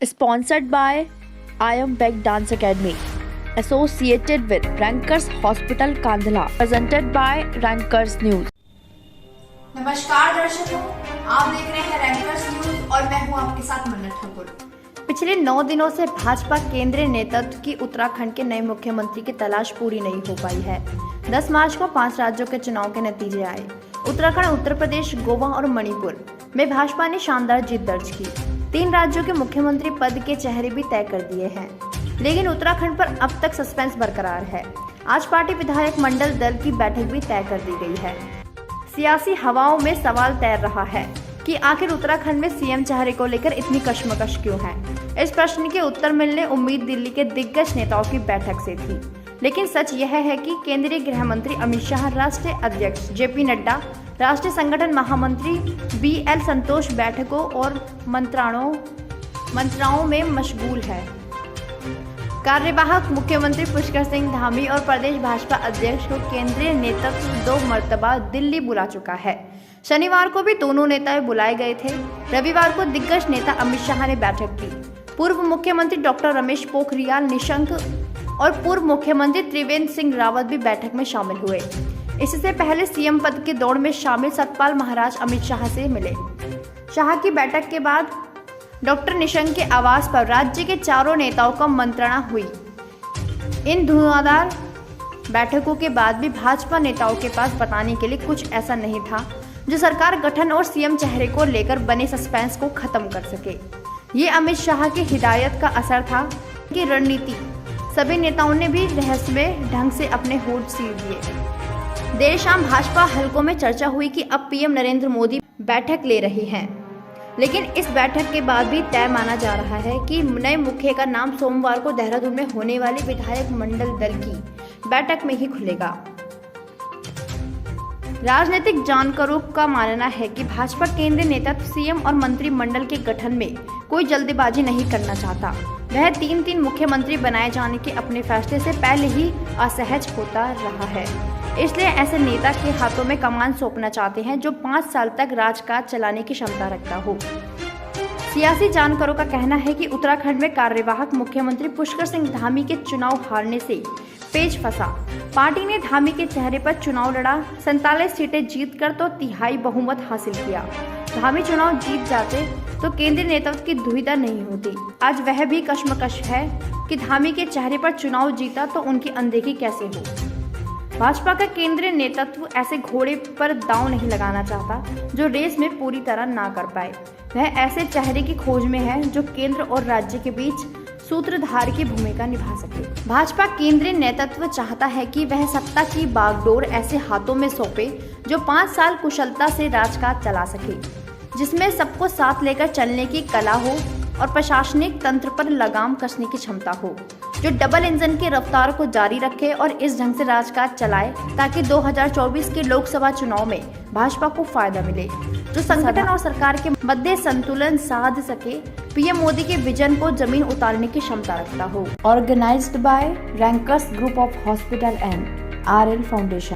Sponsored by I Am Back Dance Academy. Associated with Rankers Hospital Kandhala. Presented by Rankers News. नमस्कार दर्शकों, आप देख रहे हैं रैंकर्स न्यूज और मैं हूं आपके साथ मन्नत ठाकुर। पिछले 9 दिनों से भाजपा केंद्रीय नेतृत्व की उत्तराखंड के नए मुख्यमंत्री की तलाश पूरी नहीं हो पाई है। 10 मार्च को 5 राज्यों के चुनाव के नतीजे आए। उत्तराखंड, उत्तर प्रदेश, गोवा और मणिपुर में भाजपा ने शानदार जीत दर्ज की। 3 राज्यों के मुख्यमंत्री पद के चेहरे भी तय कर दिए हैं, लेकिन उत्तराखंड पर अब तक सस्पेंस बरकरार है। आज पार्टी विधायक मंडल दल की बैठक भी तय कर दी गई है। सियासी हवाओं में सवाल तैर रहा है कि आखिर उत्तराखंड में सीएम चेहरे को लेकर इतनी कश्मकश क्यों है। इस प्रश्न के उत्तर मिलने उम्मीद दिल्ली के दिग्गज नेताओं की बैठक से थी, लेकिन सच यह है कि केंद्रीय गृह मंत्री अमित शाह, राष्ट्रीय अध्यक्ष जेपी नड्डा, राष्ट्रीय संगठन महामंत्री बीएल संतोष बैठकों और मंत्राओं में मशगूल है। कार्यवाहक मुख्यमंत्री पुष्कर सिंह धामी और प्रदेश भाजपा अध्यक्ष को केंद्रीय नेतृत्व 2 मर्तबा दिल्ली बुला चुका है। शनिवार को भी दोनों नेता बुलाए गए थे। रविवार को दिग्गज नेता अमित शाह ने बैठक की। पूर्व मुख्यमंत्री डॉक्टर रमेश पोखरियाल निशंक और पूर्व मुख्यमंत्री त्रिवेंद्र सिंह रावत भी बैठक में शामिल हुए। इससे पहले सीएम पद की दौड़ में शामिल सतपाल महाराज अमित शाह से मिले। शाह की बैठक के बाद डॉक्टर निशंक के आवास पर राज्य के चारों नेताओं का मंत्रणा हुई। इन धुआंधार बैठकों के बाद भी भाजपा नेताओं के पास बताने के लिए कुछ ऐसा नहीं था जो सरकार गठन और सीएम चेहरे को लेकर बने सस्पेंस को खत्म कर सके। ये अमित शाह की हिदायत का असर था कि रणनीति सभी नेताओं ने भी रहस्यमय ढंग से अपने होठ सील दिए। देर शाम भाजपा हलकों में चर्चा हुई कि अब पीएम नरेंद्र मोदी बैठक ले रहे हैं, लेकिन इस बैठक के बाद भी तय माना जा रहा है कि नए मुखिया का नाम सोमवार को देहरादून में होने वाली विधायक मंडल दल की बैठक में ही खुलेगा। राजनीतिक जानकारों का मानना है कि भाजपा केंद्रीय नेतृत्व सीएम और मंत्रिमंडल के गठन में कोई जल्दबाजी नहीं करना चाहता। वह 3 मुख्यमंत्री बनाए जाने के अपने फैसले से पहले ही असहज होता रहा है, इसलिए ऐसे नेता के हाथों में कमान सौंपना चाहते हैं जो 5 साल तक राजकाज चलाने की क्षमता रखता हो। सियासी जानकारों का कहना है कि उत्तराखंड में कार्यवाहक मुख्यमंत्री पुष्कर सिंह धामी के चुनाव हारने से पेच फंसा। पार्टी ने धामी के चेहरे पर चुनाव लड़ा, 47 सीटें जीतकर तो 3/4 बहुमत हासिल किया। धामी चुनाव जीत जाते तो केंद्रीय नेतृत्व की दुविधा नहीं होती। आज वह भी कश्मकश है कि धामी के चेहरे पर चुनाव जीता तो उनकी अनदेखी कैसे हो। भाजपा का केंद्रीय नेतृत्व ऐसे घोड़े पर दांव नहीं लगाना चाहता जो रेस में पूरी तरह ना कर पाए। वह ऐसे चेहरे की खोज में है जो केंद्र और राज्य के बीच सूत्रधार की भूमिका निभा सके। भाजपा केंद्रीय नेतृत्व चाहता है कि वह सत्ता की बागडोर ऐसे हाथों में सौंपे जो 5 साल कुशलता से राजकाज चला सके, जिसमें सबको साथ लेकर चलने की कला हो और प्रशासनिक तंत्र पर लगाम कसने की क्षमता हो, जो डबल इंजन की रफ्तार को जारी रखे और इस ढंग से राजकाज चलाए ताकि 2024 के लोकसभा चुनाव में भाजपा को फायदा मिले, जो संगठन और सरकार के मध्य संतुलन साध सके, पीएम मोदी के विजन को जमीन उतारने की क्षमता रखता हो। Organized by rankers group of hospital and RL foundation.